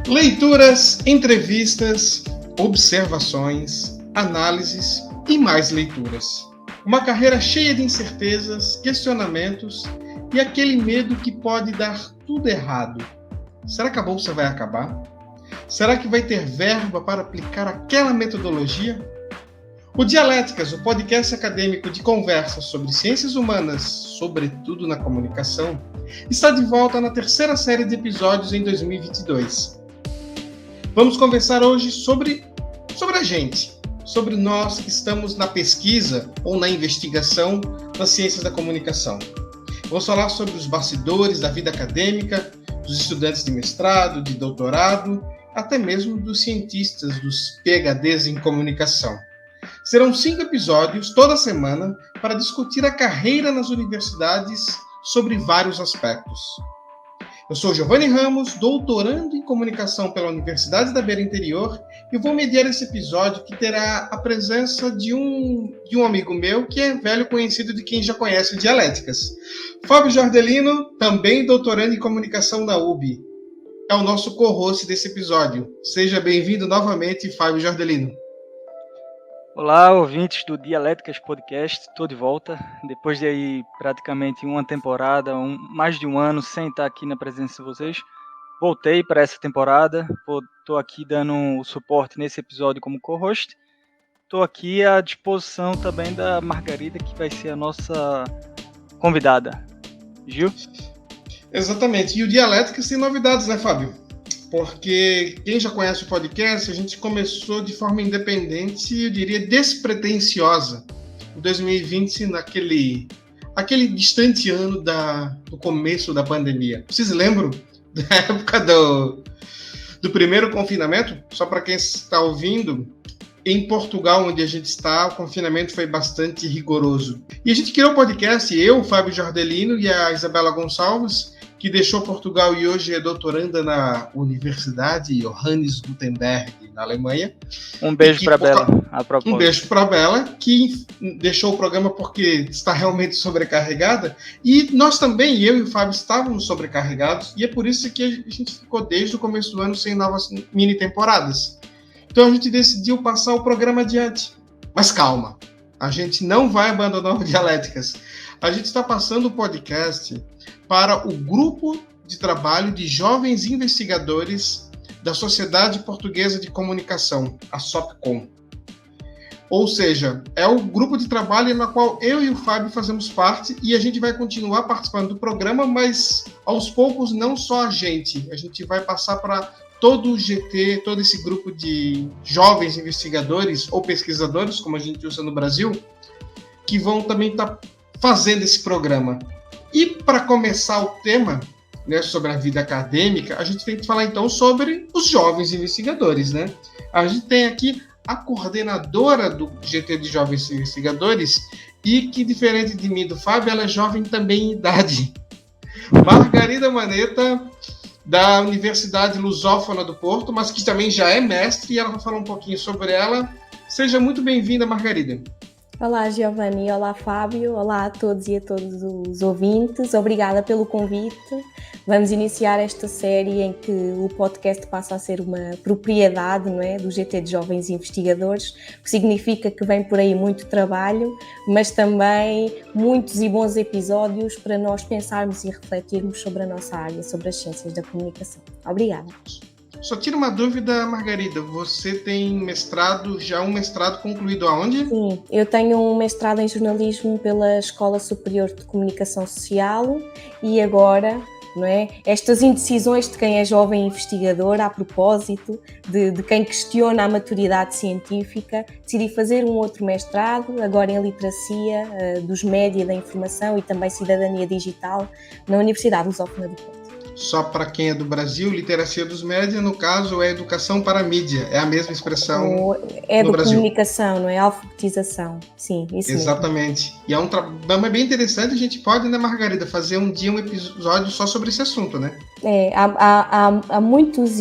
Leituras, entrevistas, observações, análises e mais leituras. Uma carreira cheia de incertezas, questionamentos e aquele medo que pode dar tudo errado. Será que a bolsa vai acabar? Será que vai ter verba para aplicar aquela metodologia? O Dialéticas, o podcast acadêmico de conversa sobre ciências humanas, sobretudo na comunicação, está de volta na terceira série de episódios em 2022. Vamos conversar hoje sobre a gente, sobre nós que estamos na pesquisa ou na investigação das ciências da comunicação. Vamos falar sobre os bastidores da vida acadêmica, dos estudantes de mestrado, de doutorado, até mesmo dos cientistas, dos PhDs em comunicação. Serão 5 episódios toda semana para discutir a carreira nas universidades sobre vários aspectos. Eu sou Giovanni Ramos, doutorando em comunicação pela Universidade da Beira Interior, e vou mediar esse episódio que terá a presença de um amigo meu que é velho conhecido de quem já conhece o Dialéticas. Fábio Jordelino, também doutorando em comunicação na UB. É o nosso co-host desse episódio. Seja bem-vindo novamente, Fábio Jordelino. Olá, ouvintes do Dialéticas Podcast, estou de volta, depois de aí praticamente uma temporada, mais de um ano sem estar aqui na presença de vocês. Voltei para essa temporada, estou aqui dando o suporte nesse episódio como co-host. Estou aqui à disposição também da Margarida, que vai ser a nossa convidada. Gil? Exatamente, e o Dialéticas tem novidades, né, Fábio? Porque quem já conhece o podcast, a gente começou de forma independente, eu diria despretensiosa, em 2020, aquele distante ano do começo da pandemia. Vocês lembram da época do primeiro confinamento? Só para quem está ouvindo, em Portugal, onde a gente está, o confinamento foi bastante rigoroso. E a gente criou o podcast, eu, o Fábio Jordelino e a Isabela Gonçalves, que deixou Portugal e hoje é doutoranda na Universidade Johannes Gutenberg, na Alemanha. Um beijo para a Bela, a propósito. Um beijo para a Bela, que deixou o programa porque está realmente sobrecarregada. E nós também, eu e o Fábio, estávamos sobrecarregados, e é por isso que a gente ficou desde o começo do ano sem novas mini-temporadas. Então a gente decidiu passar o programa adiante. Mas calma, a gente não vai abandonar o Dialéticas. A gente está passando o podcast para o Grupo de Trabalho de Jovens Investigadores da Sociedade Portuguesa de Comunicação, a SOPCOM. Ou seja, é o grupo de trabalho na qual eu e o Fábio fazemos parte, e a gente vai continuar participando do programa, mas aos poucos não só a gente vai passar para todo o GT, todo esse grupo de jovens investigadores ou pesquisadores, como a gente usa no Brasil, que vão também estar fazendo esse programa. E para começar o tema, né, sobre a vida acadêmica, a gente tem que falar então sobre os jovens investigadores, né? A gente tem aqui a coordenadora do GT de Jovens Investigadores e que, diferente de mim e do Fábio, ela é jovem também em idade. Margarida Maneta, da Universidade Lusófona do Porto, mas que também já é mestre, e ela vai falar um pouquinho sobre ela. Seja muito bem-vinda, Margarida. Olá, Giovanni, olá, Fábio, olá a todos e a todos os ouvintes, obrigada pelo convite. Vamos iniciar esta série em que o podcast passa a ser uma propriedade, não é, do GT de Jovens Investigadores, o que significa que vem por aí muito trabalho, mas também muitos e bons episódios para nós pensarmos e refletirmos sobre a nossa área, sobre as ciências da comunicação. Obrigada. Só tira uma dúvida, Margarida, você tem mestrado, já um mestrado concluído aonde? Sim, eu tenho um mestrado em jornalismo pela Escola Superior de Comunicação Social e agora, não é, estas indecisões de quem é jovem investigador, a propósito de quem questiona a maturidade científica, decidi fazer um outro mestrado, agora em literacia dos média da informação e também cidadania digital, na Universidade Lusófona do Porto. Só para quem é do Brasil, literacia dos média, no caso, é educação para a mídia. É a mesma expressão é no de Brasil. Comunicação, não é? Alfabetização. Sim, isso Exatamente. mesmo. E é um trabalho bem interessante. A gente pode, né, Margarida, fazer um dia um episódio só sobre esse assunto, né? Há muitos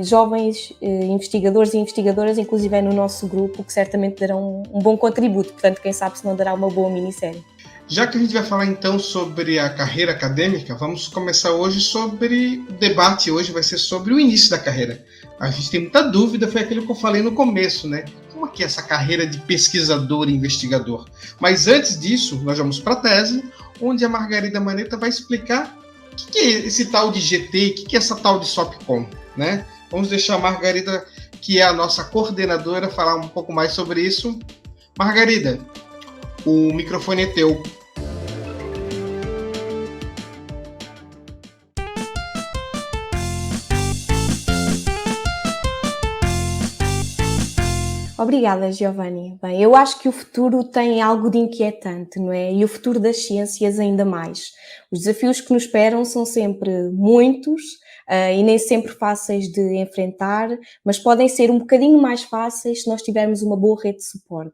jovens investigadores e investigadoras, inclusive no nosso grupo, que certamente darão um bom contributo. Portanto, quem sabe se não dará uma boa minissérie. Já que a gente vai falar então sobre a carreira acadêmica, vamos começar hoje sobre... O debate hoje vai ser sobre o início da carreira. A gente tem muita dúvida, foi aquilo que eu falei no começo, né? Como é que é essa carreira de pesquisador e investigador? Mas antes disso, nós vamos para a tese, onde a Margarida Manetta vai explicar o que é esse tal de GT, o que é essa tal de SOPCOM, né? Vamos deixar a Margarida, que é a nossa coordenadora, falar um pouco mais sobre isso. Margarida, o microfone é teu. Obrigada, Giovanni. Bem, eu acho que o futuro tem algo de inquietante, não é? E o futuro das ciências ainda mais. Os desafios que nos esperam são sempre muitos, e nem sempre fáceis de enfrentar, mas podem ser um bocadinho mais fáceis se nós tivermos uma boa rede de suporte.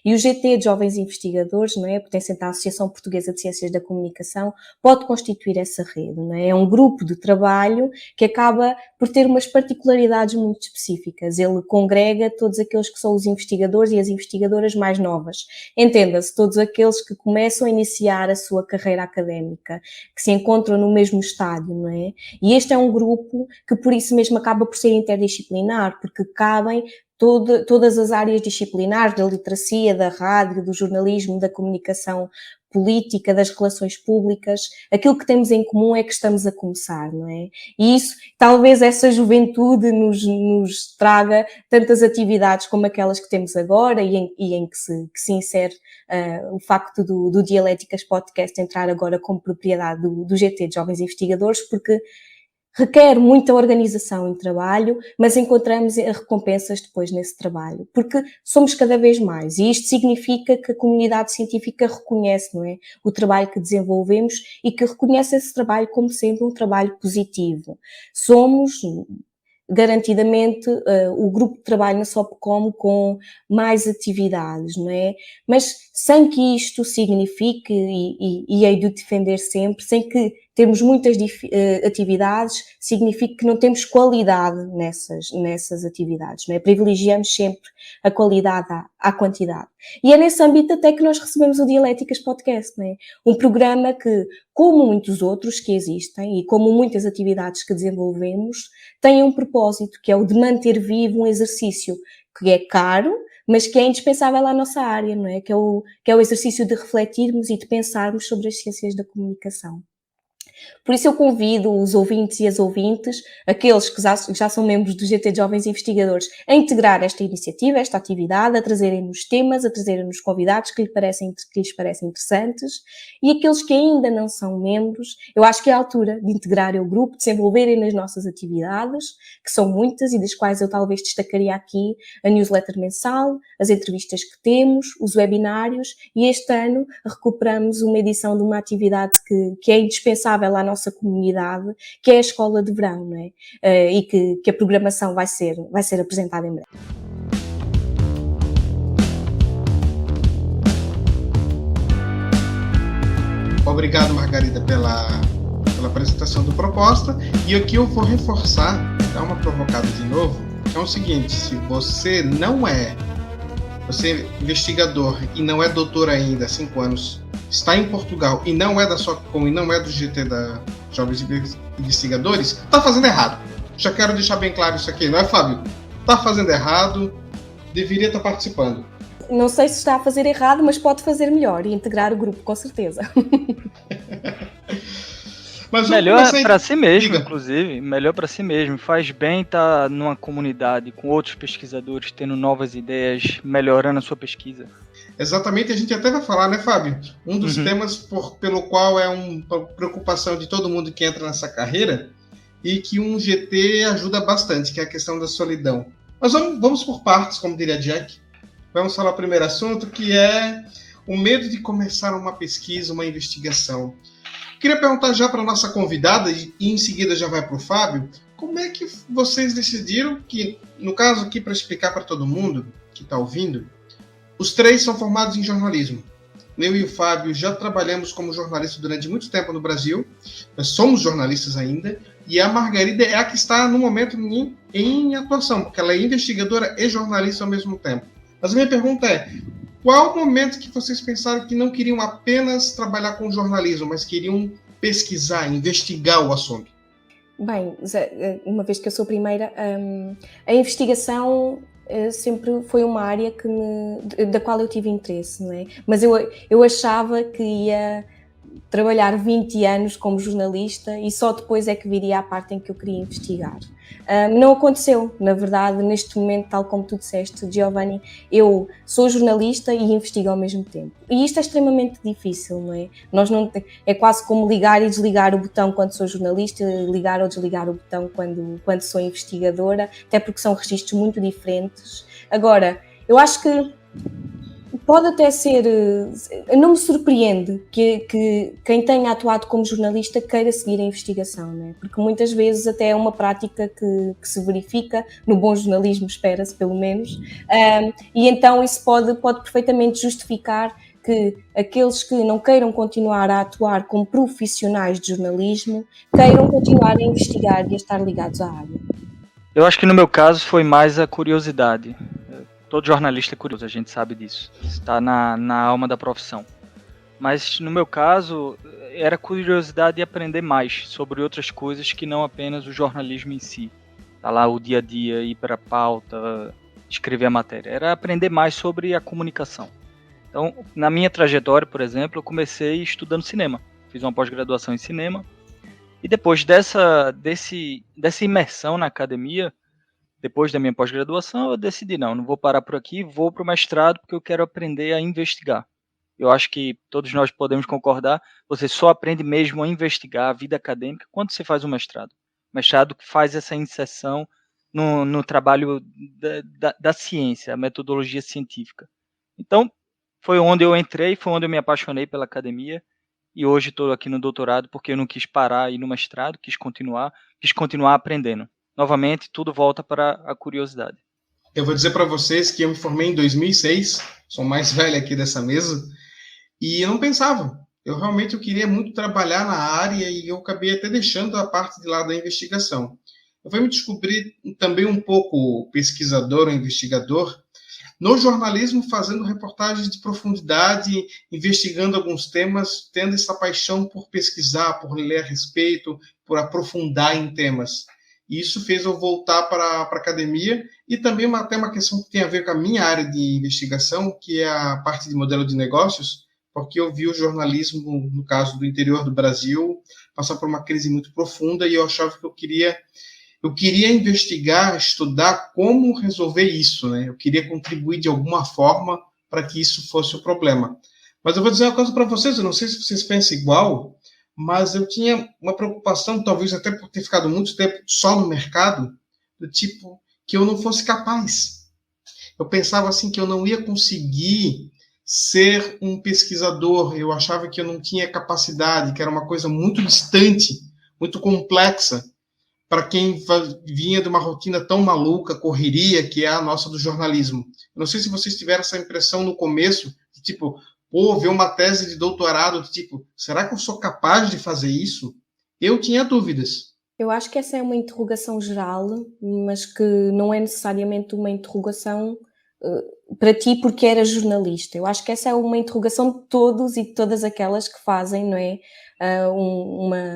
E o GT de Jovens Investigadores, não é, pertencente à Associação Portuguesa de Ciências da Comunicação, pode constituir essa rede, não é? É um grupo de trabalho que acaba por ter umas particularidades muito específicas. Ele congrega todos aqueles que são os investigadores e as investigadoras mais novas. Entenda-se, todos aqueles que começam a iniciar a sua carreira académica, que se encontram no mesmo estádio, não é? E este é um grupo que por isso mesmo acaba por ser interdisciplinar, porque cabem todas as áreas disciplinares da literacia, da rádio, do jornalismo, da comunicação política, das relações públicas. Aquilo que temos em comum é que estamos a começar, não é? E isso, talvez essa juventude nos traga tantas atividades como aquelas que temos agora e em que se insere o facto do Dialéticas Podcast entrar agora como propriedade do GT de Jovens Investigadores, porque requer muita organização e trabalho, mas encontramos recompensas depois nesse trabalho, porque somos cada vez mais, e isto significa que a comunidade científica reconhece, não é, o trabalho que desenvolvemos e que reconhece esse trabalho como sendo um trabalho positivo. Somos garantidamente o grupo de trabalho na SOPCOM com mais atividades, não é? Mas sem que isto signifique, e hei de defender sempre, sem que termos muitas atividades, significa que não temos qualidade nessas atividades, não é? Privilegiamos sempre a qualidade à quantidade. E é nesse âmbito até que nós recebemos o Dialéticas Podcast, não é? Um programa que, como muitos outros que existem e como muitas atividades que desenvolvemos, tem um propósito, que é o de manter vivo um exercício que é caro, mas que é indispensável à nossa área, não é? Que é o exercício de refletirmos e de pensarmos sobre as ciências da comunicação. Por isso eu convido os ouvintes e as ouvintes, aqueles que já são membros do GT de Jovens Investigadores, a integrar esta iniciativa, esta atividade, a trazerem-nos temas, a trazerem-nos convidados que lhes parecem interessantes, e aqueles que ainda não são membros, eu acho que é a altura de integrarem o grupo, de se envolverem nas nossas atividades, que são muitas e das quais eu talvez destacaria aqui a newsletter mensal, as entrevistas que temos, os webinários, e este ano recuperamos uma edição de uma atividade que é indispensável à nossa comunidade, que é a Escola de Verão, não é? E que a programação vai ser apresentada em breve. Obrigado, Margarida, pela apresentação da proposta. E aqui eu vou reforçar, dar uma provocada de novo, que é o seguinte: se você não é investigador e não é doutor ainda, há 5 anos, está em Portugal e não é da SOPCOM e não é do GT da Jovens Investigadores, está fazendo errado. Já quero deixar bem claro isso aqui, não é, Fábio? Está fazendo errado, deveria estar participando. Não sei se está a fazer errado, mas pode fazer melhor e integrar o grupo, com certeza. Mas melhor para si mesmo, inclusive, melhor para si mesmo. Faz bem estar numa comunidade com outros pesquisadores, tendo novas ideias, melhorando a sua pesquisa. Exatamente, a gente até vai falar, né, Fábio? Um dos temas pelo qual é uma preocupação de todo mundo que entra nessa carreira e que um GT ajuda bastante, que é a questão da solidão. Mas vamos por partes, como diria Jack. Vamos falar o primeiro assunto, que é o medo de começar uma pesquisa, uma investigação. Queria perguntar já para a nossa convidada, e em seguida já vai para o Fábio, como é que vocês decidiram que, no caso aqui, para explicar para todo mundo que está ouvindo, os três são formados em jornalismo. Eu e o Fábio já trabalhamos como jornalista durante muito tempo no Brasil, nós somos jornalistas ainda, e a Margarida é a que está, no momento, em atuação, porque ela é investigadora e jornalista ao mesmo tempo. Mas a minha pergunta é, Qual o momento que vocês pensaram que não queriam apenas trabalhar com jornalismo, mas queriam pesquisar, investigar o assunto? Bem, uma vez que eu sou primeira, a investigação sempre foi uma área da qual eu tive interesse, não é? Mas eu achava que ia trabalhar 20 anos como jornalista e só depois é que viria a parte em que eu queria investigar. Não aconteceu, na verdade, neste momento, tal como tu disseste, Giovanni, eu sou jornalista e investigo ao mesmo tempo. E isto é extremamente difícil, não é? É quase como ligar e desligar o botão quando sou jornalista, ligar ou desligar o botão quando sou investigadora, até porque são registros muito diferentes. Agora, eu acho que pode até ser, não me surpreende que quem tenha atuado como jornalista queira seguir a investigação, né? Porque muitas vezes até é uma prática que se verifica, no bom jornalismo espera-se pelo menos, e então isso pode perfeitamente justificar que aqueles que não queiram continuar a atuar como profissionais de jornalismo queiram continuar a investigar e a estar ligados à área. Eu acho que no meu caso foi mais a curiosidade. Todo jornalista é curioso, a gente sabe disso. Está na alma da profissão. Mas no meu caso, era curiosidade de aprender mais sobre outras coisas que não apenas o jornalismo em si. Tá lá o dia a dia, ir para a pauta, escrever a matéria. Era aprender mais sobre a comunicação. Então, na minha trajetória, por exemplo, eu comecei estudando cinema. Fiz uma pós-graduação em cinema. E depois dessa imersão na academia, depois da minha pós-graduação, eu decidi, não vou parar por aqui, vou para o mestrado porque eu quero aprender a investigar. Eu acho que todos nós podemos concordar, você só aprende mesmo a investigar a vida acadêmica quando você faz o mestrado. O mestrado que faz essa inserção no trabalho da ciência, a metodologia científica. Então, foi onde eu entrei, foi onde eu me apaixonei pela academia, e hoje estou aqui no doutorado porque eu não quis parar aí no mestrado, quis continuar aprendendo. Novamente, tudo volta para a curiosidade. Eu vou dizer para vocês que eu me formei em 2006, sou mais velho aqui dessa mesa, e eu não pensava. Eu queria muito trabalhar na área e eu acabei até deixando a parte de lá da investigação. Eu fui me descobrir também um pouco pesquisador ou investigador no jornalismo, fazendo reportagens de profundidade, investigando alguns temas, tendo essa paixão por pesquisar, por ler a respeito, por aprofundar em temas. E isso fez eu voltar para a academia e também até uma questão que tem a ver com a minha área de investigação, que é a parte de modelo de negócios, porque eu vi o jornalismo, no caso do interior do Brasil, passar por uma crise muito profunda e eu achava que eu queria investigar, estudar como resolver isso, né? Eu queria contribuir de alguma forma para que isso fosse o problema. Mas eu vou dizer uma coisa para vocês, eu não sei se vocês pensam igual, mas eu tinha uma preocupação, talvez até por ter ficado muito tempo só no mercado, do tipo que eu não fosse capaz. Eu pensava assim que eu não ia conseguir ser um pesquisador, eu achava que eu não tinha capacidade, que era uma coisa muito distante, muito complexa, para quem vinha de uma rotina tão maluca, correria, que é a nossa do jornalismo. Eu não sei se vocês tiveram essa impressão no começo, de tipo, ver uma tese de doutorado, de tipo, será que eu sou capaz de fazer isso? Eu tinha dúvidas. Eu acho que essa é uma interrogação geral, mas que não é necessariamente uma interrogação para ti porque eras jornalista. Eu acho que essa é uma interrogação de todos e de todas aquelas que fazem, não é?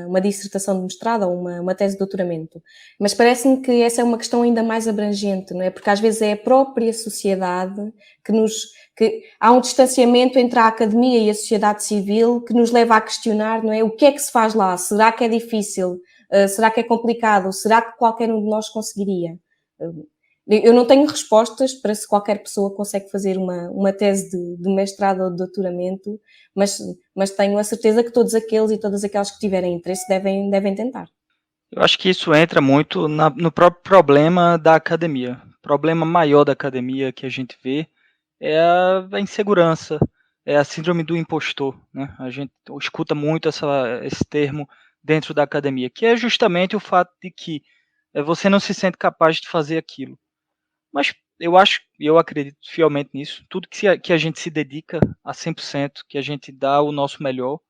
Uma dissertação de mestrado ou uma tese de doutoramento. Mas parece-me que essa é uma questão ainda mais abrangente, não é? Porque às vezes é a própria sociedade que há um distanciamento entre a academia e a sociedade civil que nos leva a questionar, não é? O que é que se faz lá? Será que é difícil? Será que é complicado? Será que qualquer um de nós conseguiria? Eu não tenho respostas para se qualquer pessoa consegue fazer uma tese de mestrado ou de doutoramento, mas tenho a certeza que todos aqueles e todas aquelas que tiverem interesse devem tentar. Eu acho que isso entra muito no próprio problema da academia. O problema maior da academia que a gente vê é a insegurança, é a síndrome do impostor, né? A gente escuta muito esse termo dentro da academia, que é justamente o fato de que você não se sente capaz de fazer aquilo. Mas eu acredito fielmente nisso. Tudo que a gente se dedica a 100%, que a gente dá o nosso melhor,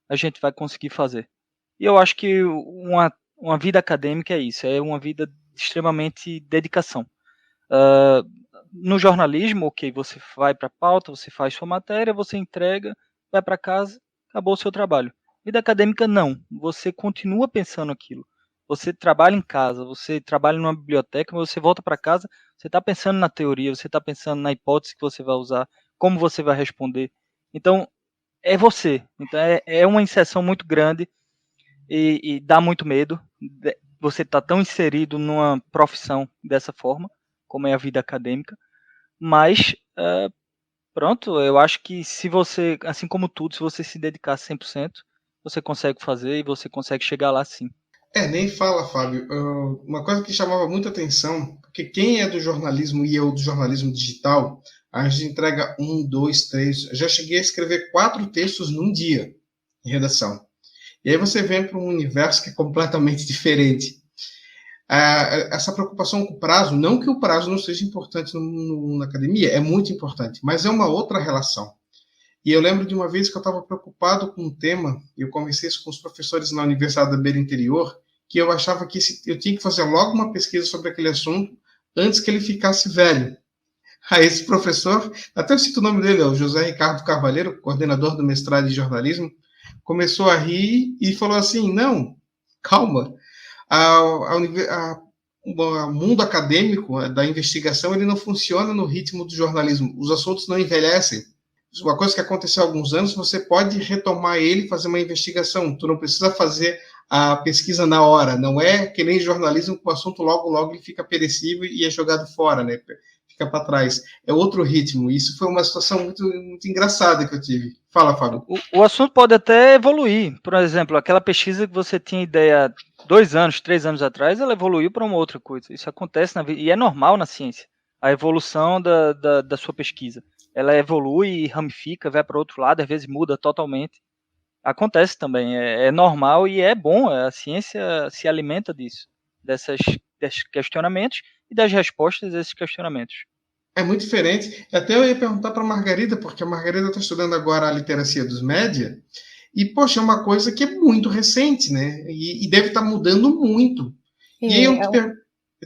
a gente vai conseguir fazer. E eu acho que uma vida acadêmica é isso, é uma vida de extremamente dedicação. no jornalismo, ok, você vai para a pauta, você faz sua matéria, você entrega, vai para casa, acabou o seu trabalho. Vida acadêmica, não. Você continua pensando aquilo. Você trabalha em casa, você trabalha numa biblioteca, mas você volta para casa, você está pensando na teoria, você está pensando na hipótese que você vai usar, como você vai responder. Então, é você. Então, é uma inserção muito grande e dá muito medo. Você está tão inserido numa profissão dessa forma, como é a vida acadêmica, mas pronto, eu acho que se você, assim como tudo, se você se dedicar 100%, você consegue fazer e você consegue chegar lá sim. Nem fala, Fábio. Uma coisa que chamava muita atenção, porque quem é do jornalismo e eu do jornalismo digital, a gente entrega 1, 2, 3. Já cheguei a escrever 4 textos num dia em redação. E aí você vem para um universo que é completamente diferente. Essa preocupação com o prazo, não que o prazo não seja importante na academia, é muito importante, mas é uma outra relação. E eu lembro de uma vez que eu estava preocupado com um tema, e eu conversei isso com os professores na Universidade da Beira Interior, que eu achava que eu tinha que fazer logo uma pesquisa sobre aquele assunto antes que ele ficasse velho. Aí esse professor, até eu cito o nome dele, é o José Ricardo Carvalheiro, coordenador do mestrado em jornalismo, começou a rir e falou assim, não, calma, o mundo acadêmico da investigação ele não funciona no ritmo do jornalismo, os assuntos não envelhecem. Uma coisa que aconteceu há alguns anos, você pode retomar ele e fazer uma investigação. Tu não precisa fazer a pesquisa na hora. Não é que nem jornalismo, que o assunto logo ele fica perecível e é jogado fora, né? Fica para trás. É outro ritmo. Isso foi uma situação muito, muito engraçada que eu tive. Fala, Fábio. O assunto pode até evoluir. Por exemplo, aquela pesquisa que você tinha ideia 2 anos, 3 anos atrás, ela evoluiu para uma outra coisa. Isso acontece na vida e é normal na ciência. A evolução da sua pesquisa. Ela evolui, ramifica, vai para outro lado, às vezes muda totalmente. Acontece também, é normal e é bom, a ciência se alimenta disso, desses questionamentos e das respostas a esses questionamentos. É muito diferente. Até eu ia perguntar para a Margarida, porque a Margarida está estudando agora a literacia dos média, e, poxa, é uma coisa que é muito recente, né? E deve estar mudando muito. E aí eu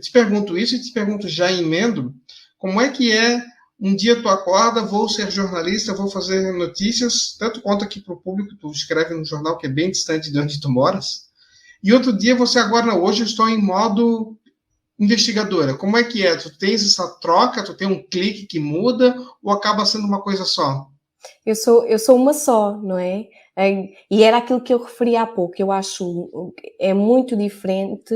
te pergunto isso e te pergunto já em emendo, como é que é um dia tu acorda, vou ser jornalista, vou fazer notícias, tanto quanto aqui para o público, tu escreve num jornal que é bem distante de onde tu moras, e outro dia você agora, hoje eu estou em modo investigadora. Como é que é? Tu tens essa troca, tu tem um clique que muda, ou acaba sendo uma coisa só? Eu sou uma só, não é? E era aquilo que eu referi há pouco, eu acho é muito diferente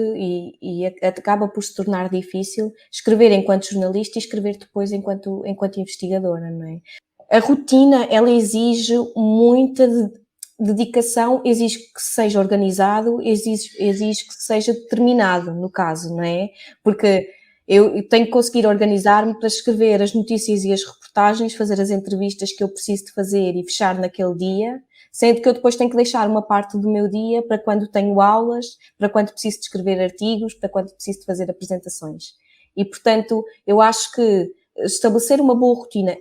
e acaba por se tornar difícil escrever enquanto jornalista e escrever depois enquanto investigadora, não é? A rotina, ela exige muita dedicação, exige que seja organizado, exige que seja determinado, no caso, não é? Porque eu tenho que conseguir organizar-me para escrever as notícias e as reportagens, fazer as entrevistas que eu preciso de fazer e fechar naquele dia, sendo que eu depois tenho que deixar uma parte do meu dia para quando tenho aulas, para quando preciso de escrever artigos, para quando preciso de fazer apresentações. E, portanto, eu acho que estabelecer uma boa rotina,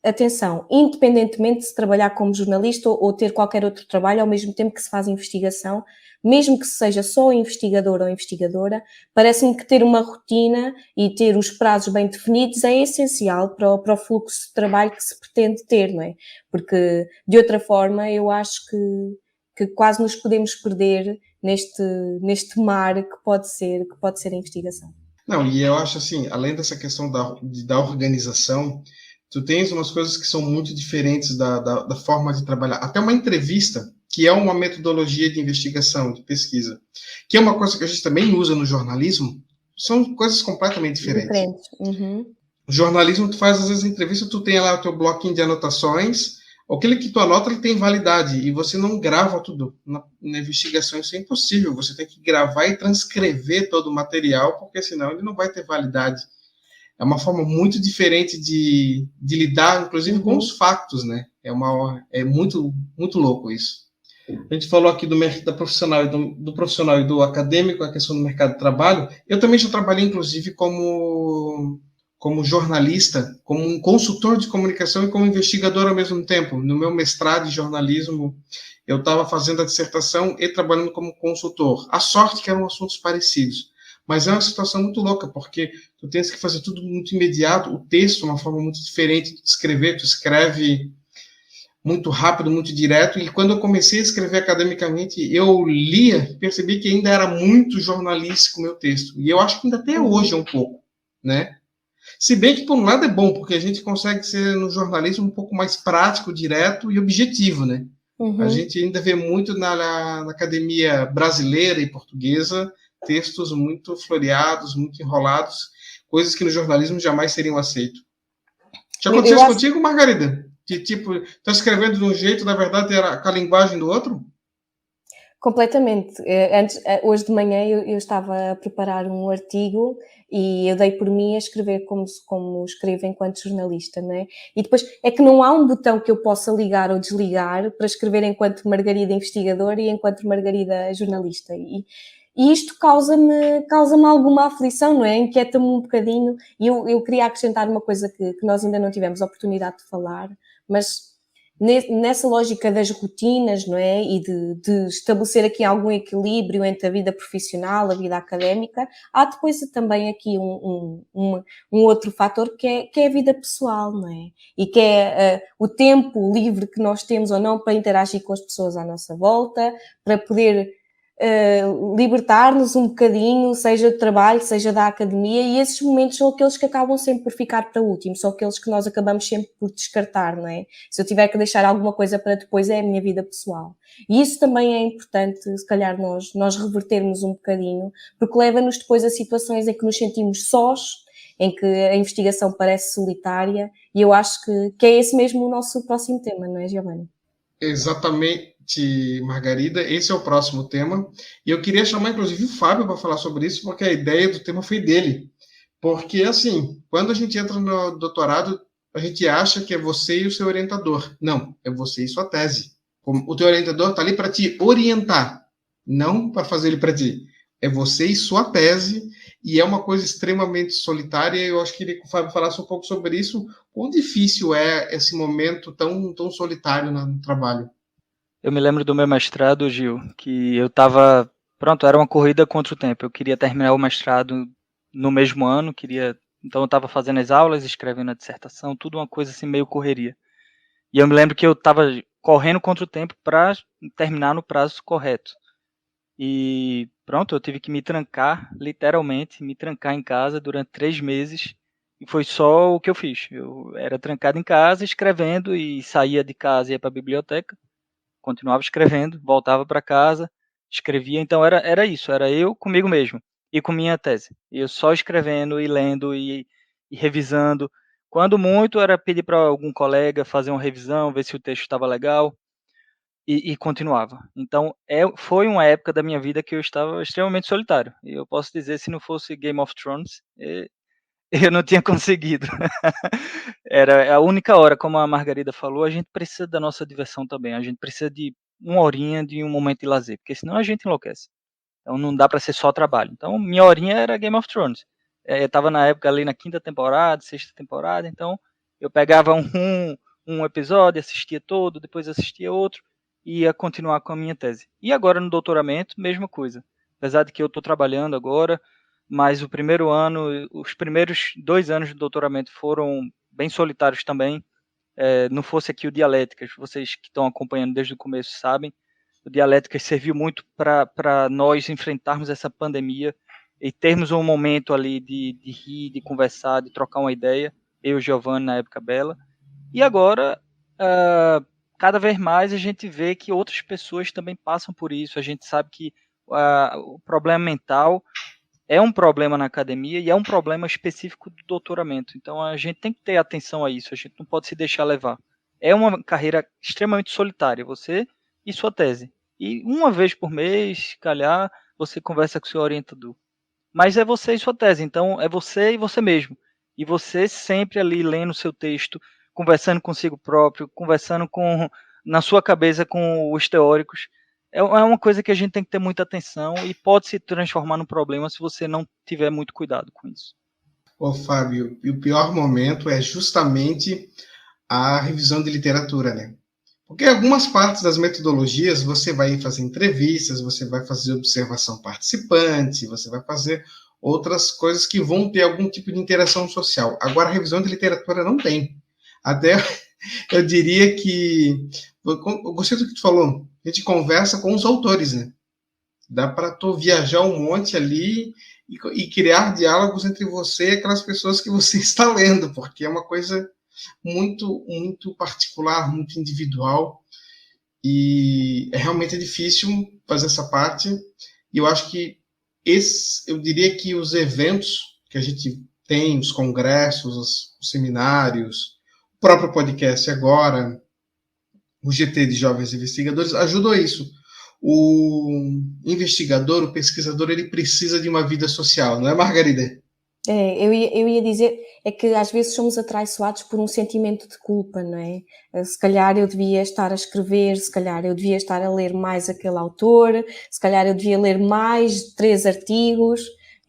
atenção, independentemente de se trabalhar como jornalista ou ter qualquer outro trabalho, ao mesmo tempo que se faz investigação, mesmo que seja só investigador ou investigadora, parece-me que ter uma rotina e ter os prazos bem definidos é essencial para o fluxo de trabalho que se pretende ter, não é? Porque, de outra forma, eu acho que quase nos podemos perder neste mar que pode ser a investigação. Não, e eu acho assim, além dessa questão da organização, tu tens umas coisas que são muito diferentes da forma de trabalhar. Até uma entrevista, que é uma metodologia de investigação, de pesquisa, que é uma coisa que a gente também usa no jornalismo, são coisas completamente diferentes. Uhum. O jornalismo, tu faz às vezes entrevista, tu tem lá o teu bloquinho de anotações, aquele que tu anota, ele tem validade, e você não grava tudo. Na investigação isso é impossível, você tem que gravar e transcrever todo o material, porque senão ele não vai ter validade. É uma forma muito diferente de lidar, inclusive, com os fatos, né? É muito, muito louco isso. A gente falou aqui da profissional, do profissional e do acadêmico, a questão do mercado de trabalho. Eu também já trabalhei, inclusive, como jornalista, como um consultor de comunicação e como investigador ao mesmo tempo. No meu mestrado em jornalismo, eu estava fazendo a dissertação e trabalhando como consultor. A sorte que eram assuntos parecidos. Mas é uma situação muito louca, porque tu tens que fazer tudo muito imediato, o texto é uma forma muito diferente de escrever, tu escreve muito rápido, muito direto, e quando eu comecei a escrever academicamente, eu lia, percebi que ainda era muito jornalístico o meu texto, e eu acho que ainda até hoje é um pouco, né? Se bem que, por um lado, é bom, porque a gente consegue ser, no jornalismo, um pouco mais prático, direto e objetivo, né? A gente ainda vê muito na academia brasileira e portuguesa textos muito floreados, muito enrolados, coisas que no jornalismo jamais seriam aceitos. Já aconteceu isso contigo, Margarida? Que, tipo, tá escrevendo de um jeito, na verdade, era com a linguagem do outro? Completamente. Hoje de manhã eu estava a preparar um artigo e eu dei por mim a escrever como escrevo enquanto jornalista, não é? E depois é que não há um botão que eu possa ligar ou desligar para escrever enquanto Margarida investigadora e enquanto Margarida jornalista. E isto causa-me alguma aflição, não é? Inquieta-me um bocadinho. E eu queria acrescentar uma coisa que nós ainda não tivemos a oportunidade de falar, mas nessa lógica das rotinas, não é? E de estabelecer aqui algum equilíbrio entre a vida profissional, a vida académica, há depois também aqui um outro fator que é a vida pessoal, não é? E que é o tempo livre que nós temos ou não para interagir com as pessoas à nossa volta, para poder libertar-nos um bocadinho, seja do trabalho, seja da academia, e esses momentos são aqueles que acabam sempre por ficar para último, são aqueles que nós acabamos sempre por descartar, não é? Se eu tiver que deixar alguma coisa para depois, é a minha vida pessoal. E isso também é importante, se calhar nós revertermos um bocadinho, porque leva-nos depois a situações em que nos sentimos sós, em que a investigação parece solitária, e eu acho que é esse mesmo o nosso próximo tema, não é, Giovanni? Exatamente, Margarida. Esse é o próximo tema. E eu queria chamar, inclusive, o Fábio para falar sobre isso, porque a ideia do tema foi dele. Porque, assim, quando a gente entra no doutorado, a gente acha que é você e o seu orientador. Não, é você e sua tese. O teu orientador está ali para te orientar, não para fazer ele para ti. É você e sua tese, e é uma coisa extremamente solitária. Eu acho que queria que o Fábio falasse um pouco sobre isso. Quão difícil é esse momento tão solitário no trabalho? Eu me lembro do meu mestrado, Gil, que eu estava... Pronto, era uma corrida contra o tempo. Eu queria terminar o mestrado no mesmo ano, então eu estava fazendo as aulas, escrevendo a dissertação, tudo uma coisa assim meio correria. E eu me lembro que eu estava correndo contra o tempo para terminar no prazo correto. E pronto, eu tive que me trancar, literalmente, me trancar em casa durante 3 meses. E foi só o que eu fiz. Eu era trancado em casa, escrevendo, e saía de casa e ia para a biblioteca, continuava escrevendo, voltava para casa, escrevia. Então era isso, era eu comigo mesmo e com minha tese. E eu só escrevendo e lendo e revisando. Quando muito era pedir para algum colega fazer uma revisão, ver se o texto estava legal, e continuava. Então foi uma época da minha vida que eu estava extremamente solitário. E eu posso dizer, se não fosse Game of Thrones, eu não tinha conseguido. Era a única hora, como a Margarida falou, a gente precisa da nossa diversão também. A gente precisa de uma horinha de um momento de lazer, porque senão a gente enlouquece. Então não dá para ser só trabalho. Então minha horinha era Game of Thrones. Eu estava na época ali na 5ª temporada, 6ª temporada, então eu pegava um episódio, assistia todo, depois assistia outro e ia continuar com a minha tese. E agora no doutoramento, mesma coisa. Apesar de que eu estou trabalhando agora, mas o primeiro ano, os primeiros 2 anos de doutoramento foram bem solitários também. Não fosse aqui o Dialéticas, vocês que estão acompanhando desde o começo sabem, o Dialéticas serviu muito para nós enfrentarmos essa pandemia e termos um momento ali de rir, de conversar, de trocar uma ideia, eu e o Giovanni na época Bela. E agora, cada vez mais a gente vê que outras pessoas também passam por isso, a gente sabe que o problema mental é um problema na academia e é um problema específico do doutoramento. Então a gente tem que ter atenção a isso, a gente não pode se deixar levar. É uma carreira extremamente solitária, você e sua tese. E uma vez por mês, calhar, você conversa com o seu orientador. Mas é você e sua tese, então é você e você mesmo. E você sempre ali lendo o seu texto, conversando consigo próprio, conversando na sua cabeça com os teóricos. É uma coisa que a gente tem que ter muita atenção e pode se transformar num problema se você não tiver muito cuidado com isso. Ô, Fábio, e o pior momento é justamente a revisão de literatura, né? Porque algumas partes das metodologias você vai fazer entrevistas, você vai fazer observação participante, você vai fazer outras coisas que vão ter algum tipo de interação social. Agora, a revisão de literatura não tem. Até eu diria que, eu gostei do que tu falou, a gente conversa com os autores, né? Dá para tu viajar um monte ali e criar diálogos entre você e aquelas pessoas que você está lendo, porque é uma coisa muito, muito particular, muito individual, e realmente difícil fazer essa parte. E eu acho que eu diria que os eventos que a gente tem, os congressos, os seminários, o próprio podcast agora, o GT de Jovens Investigadores, ajudou a isso. O investigador, o pesquisador, ele precisa de uma vida social, não é, Margarida? Eu ia dizer, é que às vezes somos atraiçoados por um sentimento de culpa, não é? Se calhar eu devia estar a escrever, se calhar eu devia estar a ler mais aquele autor, se calhar eu devia ler mais 3 artigos.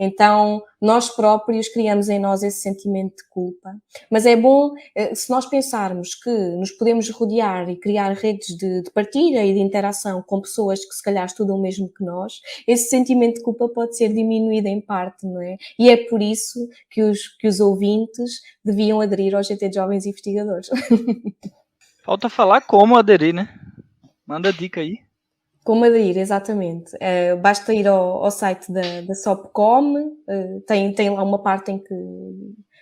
Então, nós próprios criamos em nós esse sentimento de culpa. Mas é bom, se nós pensarmos que nos podemos rodear e criar redes de partilha e de interação com pessoas que se calhar estudam o mesmo que nós, esse sentimento de culpa pode ser diminuído em parte, não é? E é por isso que os ouvintes deviam aderir ao GT de Jovens Investigadores. Falta falar como aderir, né? Manda dica aí. Como aderir, exatamente. Basta ir ao site da SOPCOM, tem lá uma parte em que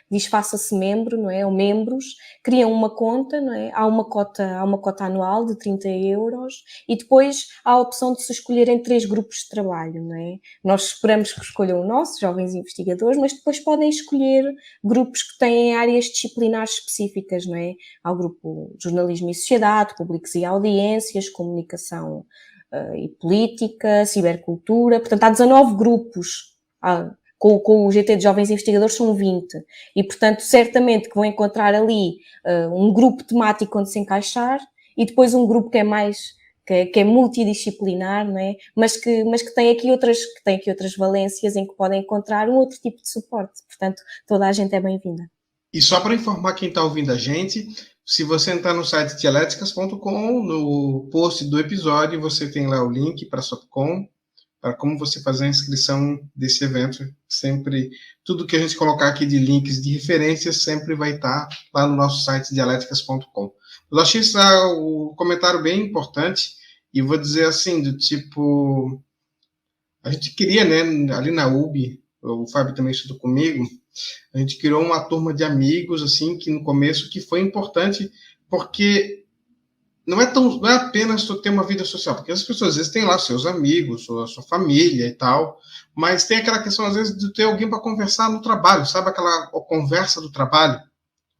diz faça-se membro, não é? Ou membros, criam uma conta, não é? Há uma cota anual de 30 euros e depois há a opção de se escolherem 3 grupos de trabalho, não é? Nós esperamos que escolham o nosso, Jovens Investigadores, mas depois podem escolher grupos que têm áreas disciplinares específicas, não é? Há o grupo Jornalismo e Sociedade, Públicos e Audiências, Comunicação e Política, Cibercultura, portanto há 19 grupos, com o GT de Jovens Investigadores são 20, e portanto certamente que vão encontrar ali um grupo temático onde se encaixar, e depois um grupo que é mais, que é multidisciplinar, não é? mas que tem aqui outras valências em que podem encontrar um outro tipo de suporte, portanto toda a gente é bem-vinda. E só para informar quem está ouvindo a gente, se você entrar no site dialéticas.com, no post do episódio, você tem lá o link para a SOPCOM, para como você fazer a inscrição desse evento. Sempre, tudo que a gente colocar aqui de links, de referências, sempre vai estar lá no nosso site dialéticas.com. Eu achei o comentário bem importante, e vou dizer assim, do tipo, a gente queria, né, ali na UB, o Fábio também estudou comigo, a gente criou uma turma de amigos, assim, que no começo que foi importante, porque não é apenas tu ter uma vida social, porque as pessoas às vezes têm lá seus amigos, sua família e tal, mas tem aquela questão às vezes de ter alguém para conversar no trabalho, sabe aquela conversa do trabalho,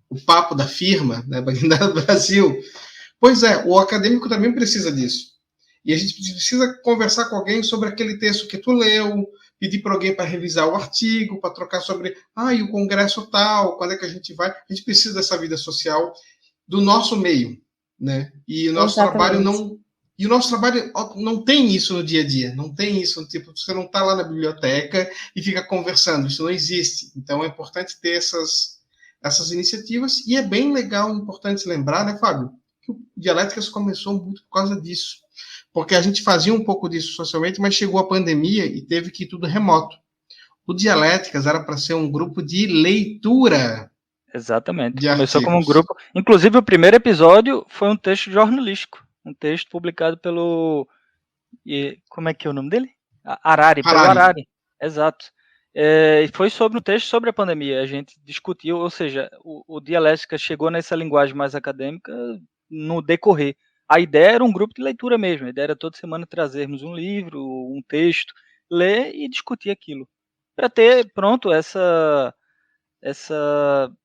o papo da firma, né, do Brasil. Pois é, o acadêmico também precisa disso. E a gente precisa conversar com alguém sobre aquele texto que tu leu, pedir para alguém para revisar o artigo, para trocar sobre, e o congresso tal, quando é que a gente vai? A gente precisa dessa vida social do nosso meio, né? E o nosso trabalho não tem isso no dia a dia, não tem isso, tipo, você não está lá na biblioteca e fica conversando, isso não existe. Então é importante ter essas iniciativas, e é bem legal, importante lembrar, né, Fábio, que o Dialéticas começou muito por causa disso. Porque a gente fazia um pouco disso socialmente, mas chegou a pandemia e teve que ir tudo remoto. O Dialéticas era para ser um grupo de leitura. Exatamente. Começou como um grupo. Inclusive, o primeiro episódio foi um texto jornalístico. Um texto publicado pelo... Como é que é o nome dele? Harari. Pelo Harari. Exato. E foi sobre um texto sobre a pandemia. A gente discutiu, ou seja, o Dialéticas chegou nessa linguagem mais acadêmica no decorrer. A ideia era um grupo de leitura mesmo, a ideia era toda semana trazermos um livro, um texto, ler e discutir aquilo. Para ter, pronto, essa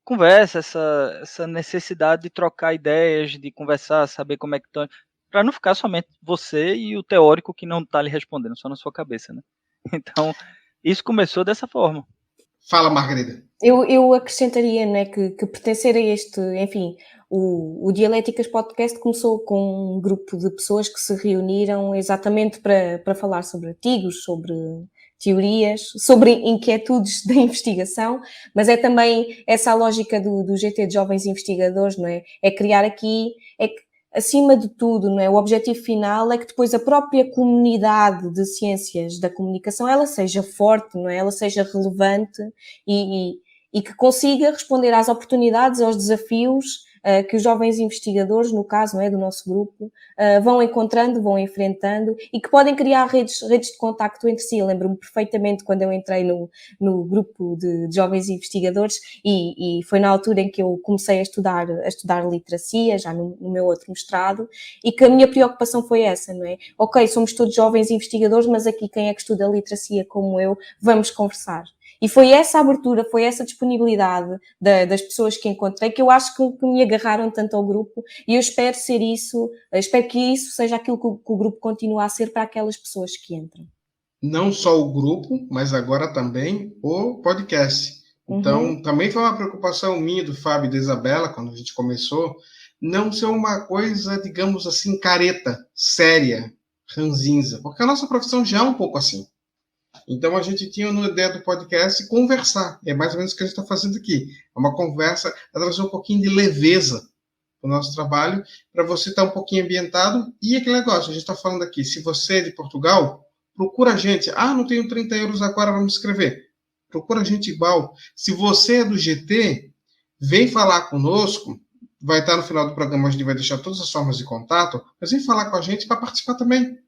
conversa, essa necessidade de trocar ideias, de conversar, saber como é que estão, para não ficar somente você e o teórico que não está lhe respondendo, só na sua cabeça, né? Então, isso começou dessa forma. Fala, Margarida. Eu acrescentaria, né, que pertencer a este, enfim, o Dialéticas Podcast começou com um grupo de pessoas que se reuniram exatamente para falar sobre artigos, sobre teorias, sobre inquietudes da investigação, mas é também essa a lógica do GT de Jovens Investigadores, não é? É criar aqui, acima de tudo, não é? O objetivo final é que depois a própria comunidade de ciências da comunicação ela seja forte, não é? Ela seja relevante e que consiga responder às oportunidades, aos desafios que os jovens investigadores, no caso, não é, do nosso grupo, vão encontrando, vão enfrentando e que podem criar redes de contacto entre si. Eu lembro-me perfeitamente quando eu entrei no grupo de jovens investigadores e foi na altura em que eu comecei a estudar literacia, já no meu outro mestrado, e que a minha preocupação foi essa, não é? Ok, somos todos jovens investigadores, mas aqui quem é que estuda literacia como eu, vamos conversar. E foi essa abertura, foi essa disponibilidade das pessoas que encontrei que eu acho que me agarraram tanto ao grupo e eu espero ser isso, espero que isso seja aquilo que o grupo continua a ser para aquelas pessoas que entram. Não só o grupo, mas agora também o podcast. Então, também foi uma preocupação minha, do Fábio e da Isabela, quando a gente começou, não ser uma coisa, digamos assim, careta, séria, ranzinza, porque a nossa profissão já é um pouco assim. Então, a gente tinha uma ideia do podcast conversar. É mais ou menos o que a gente está fazendo aqui. É uma conversa, é trazer um pouquinho de leveza para o nosso trabalho, para você estar um pouquinho ambientado. E aquele negócio, a gente está falando aqui, se você é de Portugal, procura a gente. Ah, não tenho 30 euros agora, vamos escrever. Procura a gente igual. Se você é do GT, vem falar conosco. Vai estar no final do programa, a gente vai deixar todas as formas de contato, mas vem falar com a gente para participar também.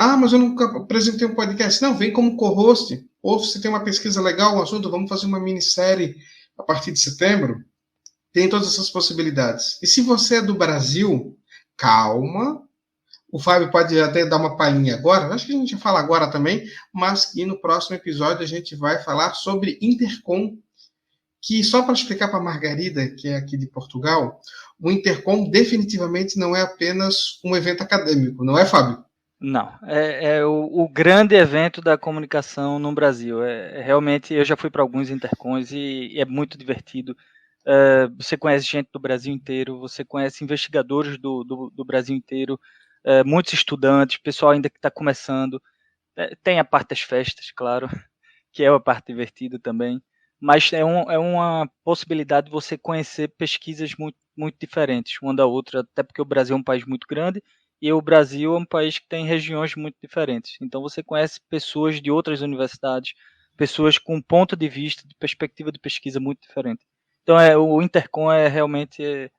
Ah, mas eu nunca apresentei um podcast. Não, vem como co-host. Ou se tem uma pesquisa legal, um assunto, vamos fazer uma minissérie a partir de setembro. Tem todas essas possibilidades. E se você é do Brasil, calma. O Fábio pode até dar uma palhinha agora. Acho que a gente vai falar agora também, mas que no próximo episódio a gente vai falar sobre Intercom, que só para explicar para a Margarida, que é aqui de Portugal, o Intercom definitivamente não é apenas um evento acadêmico, não é, Fábio? Não, é o grande evento da comunicação no Brasil. Realmente, eu já fui para alguns intercons e é muito divertido. Você conhece gente do Brasil inteiro, você conhece investigadores do Brasil inteiro, muitos estudantes, pessoal ainda que está começando. Tem a parte das festas, claro, que é a parte divertida também. Mas é uma possibilidade de você conhecer pesquisas muito, muito diferentes, uma da outra, até porque o Brasil é um país muito grande e o Brasil é um país que tem regiões muito diferentes. Então você conhece pessoas de outras universidades, pessoas com um ponto de vista, de perspectiva de pesquisa muito diferente. Então o Intercom realmente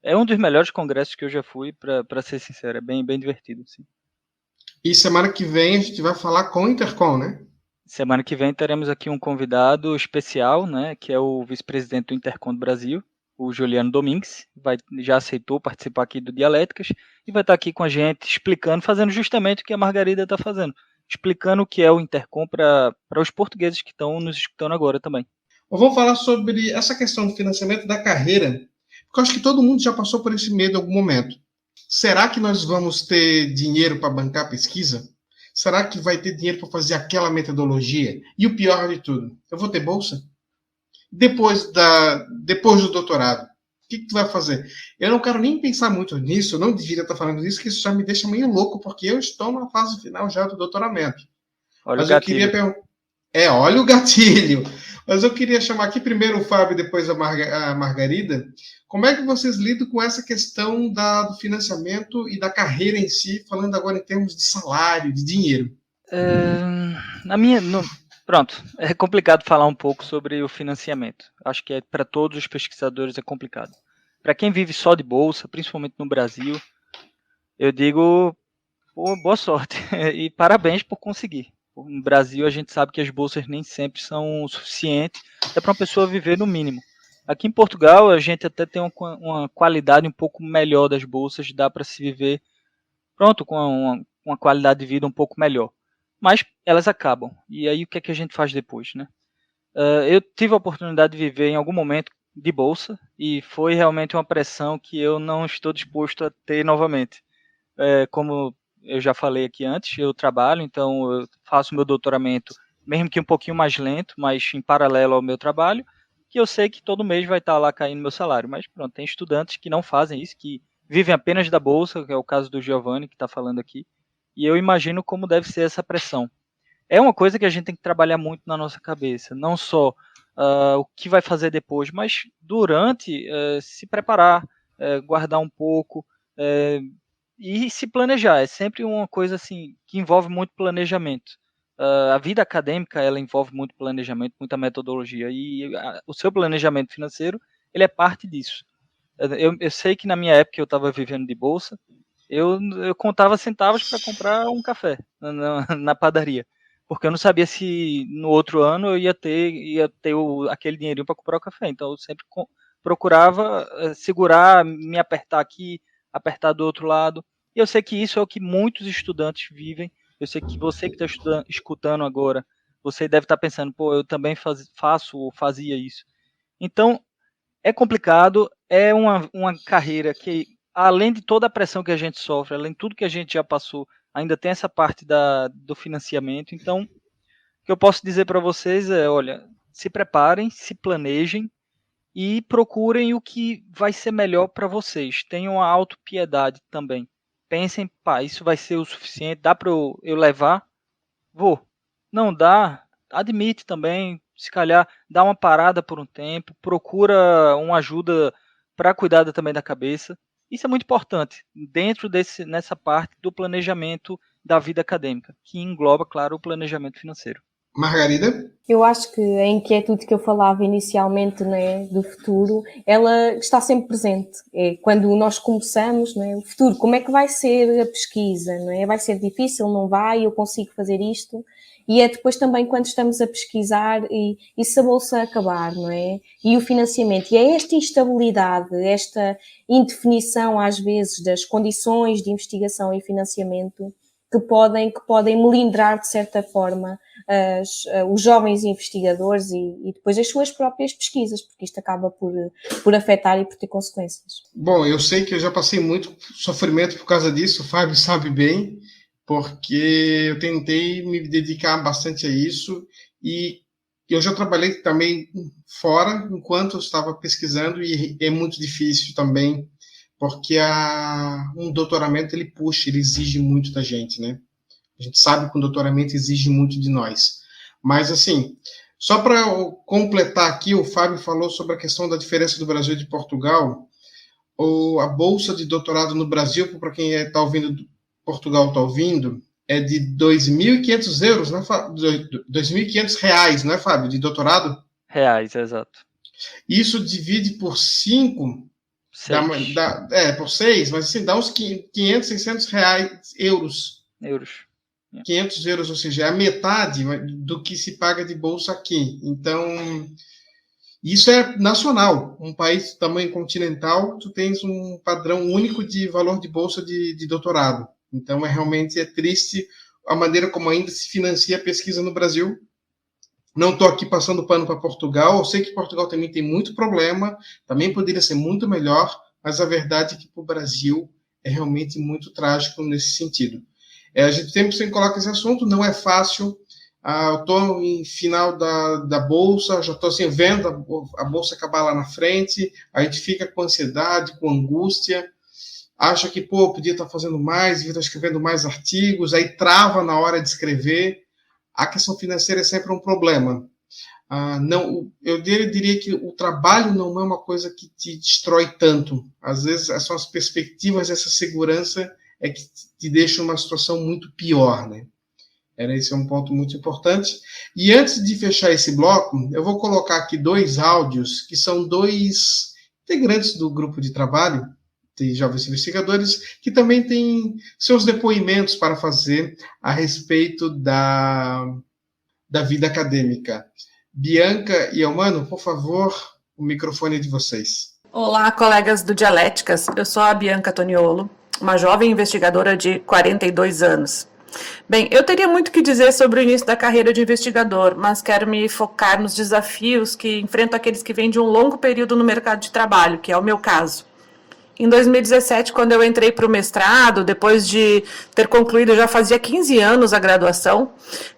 um dos melhores congressos que eu já fui, para ser sincero, é bem, bem divertido. Sim. E semana que vem a gente vai falar com o Intercom, né? Semana que vem teremos aqui um convidado especial, né, que é o vice-presidente do Intercom do Brasil, o Juliano Domingues, já aceitou participar aqui do Dialéticas e vai estar aqui com a gente explicando, fazendo justamente o que a Margarida está fazendo, explicando o que é o Intercom para os portugueses que estão nos escutando agora também. Eu vou falar sobre essa questão do financiamento da carreira, porque eu acho que todo mundo já passou por esse medo em algum momento. Será que nós vamos ter dinheiro para bancar a pesquisa? Será que vai ter dinheiro para fazer aquela metodologia? E o pior de tudo, eu vou ter bolsa? Depois do doutorado, o que tu vai fazer? Eu não quero nem pensar muito nisso, eu não deveria estar falando disso, que isso já me deixa meio louco, porque eu estou na fase final já do doutoramento. Olha Mas o gatilho. Eu queria perguntar. Olha o gatilho. Mas eu queria chamar aqui primeiro o Fábio e depois a Margarida. Como é que vocês lidam com essa questão do financiamento e da carreira em si, falando agora em termos de salário, de dinheiro? Pronto, é complicado falar um pouco sobre o financiamento. Acho que para todos os pesquisadores é complicado. Para quem vive só de bolsa, principalmente no Brasil, eu digo boa sorte e parabéns por conseguir. No Brasil, a gente sabe que as bolsas nem sempre são o suficiente até para uma pessoa viver no mínimo. Aqui em Portugal, a gente até tem uma qualidade um pouco melhor das bolsas, dá para se viver com uma qualidade de vida um pouco melhor. Mas elas acabam. E aí o que é que a gente faz depois, né? Eu tive a oportunidade de viver em algum momento de bolsa e foi realmente uma pressão que eu não estou disposto a ter novamente. Como eu já falei aqui antes, eu trabalho, então eu faço meu doutoramento, mesmo que um pouquinho mais lento, mas em paralelo ao meu trabalho, que eu sei que todo mês vai estar lá caindo meu salário. Mas pronto, tem estudantes que não fazem isso, que vivem apenas da bolsa, que é o caso do Giovanni, que está falando aqui, e eu imagino como deve ser essa pressão. É uma coisa que a gente tem que trabalhar muito na nossa cabeça, não só o que vai fazer depois, mas durante se preparar, guardar um pouco, E se planejar, é sempre uma coisa assim que envolve muito planejamento. A vida acadêmica, ela envolve muito planejamento, muita metodologia, e o seu planejamento financeiro, ele é parte disso. Eu sei que na minha época eu estava vivendo de bolsa, eu contava centavos para comprar um café na padaria, porque eu não sabia se no outro ano eu ia ter aquele dinheirinho para comprar o café, então eu sempre procurava segurar, me apertar aqui, apertar do outro lado. E eu sei que isso é o que muitos estudantes vivem. Eu sei que você que está escutando agora, você deve estar pensando, pô, eu também faço ou fazia isso. Então, é complicado, é uma carreira que, além de toda a pressão que a gente sofre, além de tudo que a gente já passou, ainda tem essa parte do financiamento. Então, o que eu posso dizer para vocês é, olha, se preparem, se planejem, e procurem o que vai ser melhor para vocês. Tenham a autopiedade também. Pensem, pá, isso vai ser o suficiente, dá para eu levar? Vou. Não dá? Admite também, se calhar dá uma parada por um tempo, procura uma ajuda para cuidar também da cabeça. Isso é muito importante dentro nessa parte do planejamento da vida acadêmica, que engloba, claro, o planejamento financeiro. Margarida? Eu acho que a inquietude que eu falava inicialmente, né, do futuro, ela está sempre presente. É quando nós começamos, né, o futuro, como é que vai ser a pesquisa? Não é? Vai ser difícil? Não vai? Eu consigo fazer isto? E é depois também quando estamos a pesquisar e se a bolsa acabar, não é? E o financiamento. E é esta instabilidade, esta indefinição às vezes das condições de investigação e financiamento que podem melindrar de certa forma os jovens investigadores e depois as suas próprias pesquisas, porque isto acaba por afetar e por ter consequências. Bom, eu sei que eu já passei muito sofrimento por causa disso, o Fábio sabe bem, porque eu tentei me dedicar bastante a isso e eu já trabalhei também fora enquanto eu estava pesquisando e é muito difícil também, porque um doutoramento ele puxa, ele exige muito da gente, né? A gente sabe que o doutoramento exige muito de nós. Mas, assim, só para completar aqui, o Fábio falou sobre a questão da diferença do Brasil e de Portugal. A bolsa de doutorado no Brasil, para quem está ouvindo, Portugal está ouvindo, é de 2.500 euros, né, 2.500 reais, não é, Fábio, de doutorado? Reais, exato. Isso divide por 5, por 6, mas assim, dá uns 500, 600 euros. 500 euros, ou seja, é a metade do que se paga de bolsa aqui. Então, isso é nacional. Um país de tamanho continental, tu tens um padrão único de valor de bolsa de doutorado. Então, realmente é triste a maneira como ainda se financia a pesquisa no Brasil. Não estou aqui passando pano para Portugal. Eu sei que Portugal também tem muito problema, também poderia ser muito melhor, mas a verdade é que para o Brasil é realmente muito trágico nesse sentido. A gente sempre coloca esse assunto, não é fácil. Eu estou em final da bolsa, já estou assim, vendo a bolsa acabar lá na frente, a gente fica com ansiedade, com angústia, acha que, podia estar fazendo mais, devia estar escrevendo mais artigos, aí trava na hora de escrever. A questão financeira é sempre um problema. Eu diria que o trabalho não é uma coisa que te destrói tanto. Às vezes, são as perspectivas dessa segurança é que te deixa numa situação muito pior, né? Esse é um ponto muito importante. E antes de fechar esse bloco, eu vou colocar aqui 2 áudios, que são 2 integrantes do grupo de trabalho, de jovens investigadores, que também têm seus depoimentos para fazer a respeito da vida acadêmica. Bianca e Elmano, por favor, o microfone é de vocês. Olá, colegas do Dialéticas. Eu sou a Bianca Toniolo, uma jovem investigadora de 42 anos. Bem, eu teria muito que dizer sobre o início da carreira de investigador, mas quero me focar nos desafios que enfrentam aqueles que vêm de um longo período no mercado de trabalho, que é o meu caso. Em 2017, quando eu entrei para o mestrado, depois de ter concluído, já fazia 15 anos a graduação,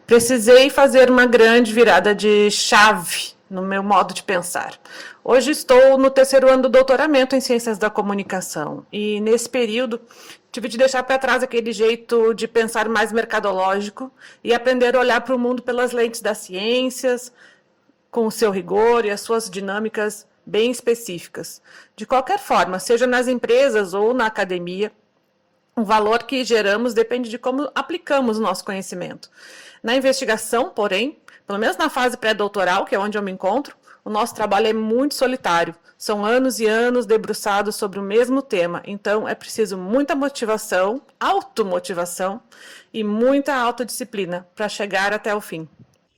precisei fazer uma grande virada de chave no meu modo de pensar. Hoje estou no 3º ano do doutoramento em Ciências da Comunicação e, nesse período, tive de deixar para trás aquele jeito de pensar mais mercadológico e aprender a olhar para o mundo pelas lentes das ciências, com o seu rigor e as suas dinâmicas bem específicas. De qualquer forma, seja nas empresas ou na academia, o valor que geramos depende de como aplicamos o nosso conhecimento. Na investigação, porém, pelo menos na fase pré-doutoral, que é onde eu me encontro, o nosso trabalho é muito solitário. São anos e anos debruçados sobre o mesmo tema. Então, é preciso muita motivação, automotivação e muita autodisciplina para chegar até o fim.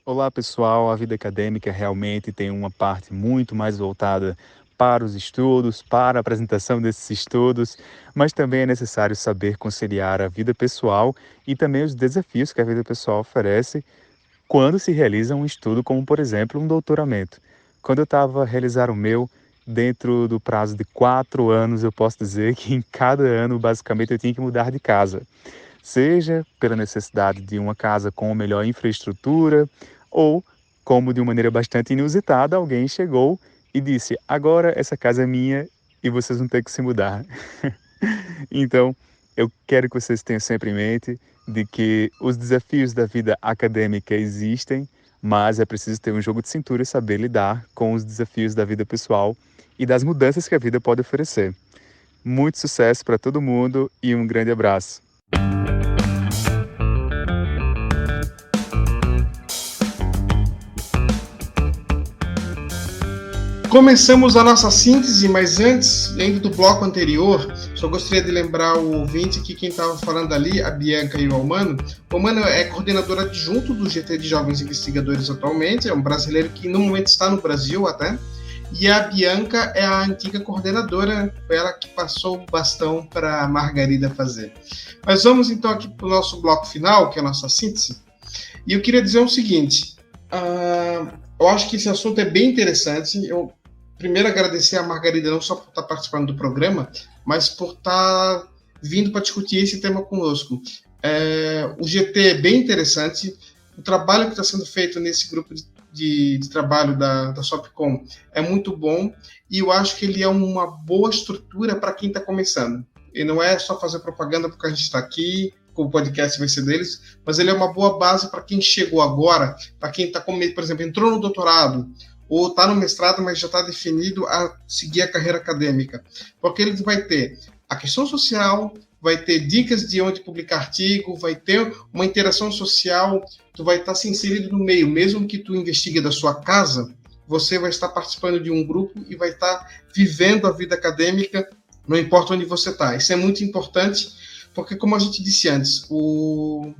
Olá, pessoal. A vida acadêmica realmente tem uma parte muito mais voltada para os estudos, para a apresentação desses estudos, mas também é necessário saber conciliar a vida pessoal e também os desafios que a vida pessoal oferece quando se realiza um estudo, como, por exemplo, um doutoramento. Quando eu estava a realizar o meu, dentro do prazo de 4 anos, eu posso dizer que em cada ano, basicamente, eu tinha que mudar de casa. Seja pela necessidade de uma casa com melhor infraestrutura, ou, como de uma maneira bastante inusitada, alguém chegou e disse: agora essa casa é minha e vocês vão ter que se mudar. Então, eu quero que vocês tenham sempre em mente de que os desafios da vida acadêmica existem, mas é preciso ter um jogo de cintura e saber lidar com os desafios da vida pessoal e das mudanças que a vida pode oferecer. Muito sucesso para todo mundo e um grande abraço. Começamos a nossa síntese, mas antes, ainda do bloco anterior, só gostaria de lembrar o ouvinte que quem estava falando ali, a Bianca e o Almano. O Almano é coordenador adjunto do GT de Jovens Investigadores atualmente, é um brasileiro que no momento está no Brasil até, e a Bianca é a antiga coordenadora, foi ela que passou o bastão para a Margarida fazer. Mas vamos então aqui para o nosso bloco final, que é a nossa síntese, e eu queria dizer o seguinte, eu acho que esse assunto é bem interessante. Eu primeiro agradecer a Margarida não só por estar participando do programa, mas por estar vindo para discutir esse tema conosco. O GT é bem interessante, o trabalho que está sendo feito nesse grupo de trabalho da Sopcom é muito bom, e eu acho que ele é uma boa estrutura para quem está começando. E não é só fazer propaganda porque a gente está aqui, o podcast vai ser deles, mas ele é uma boa base para quem chegou agora, para quem está, por exemplo, entrou no doutorado, ou está no mestrado, mas já está definido a seguir a carreira acadêmica. Porque ele vai ter a questão social, vai ter dicas de onde publicar artigo, vai ter uma interação social, tu vai estar se inserido no meio, mesmo que tu investigue da sua casa, você vai estar participando de um grupo e vai estar vivendo a vida acadêmica, não importa onde você está. Isso é muito importante, porque, como a gente disse antes,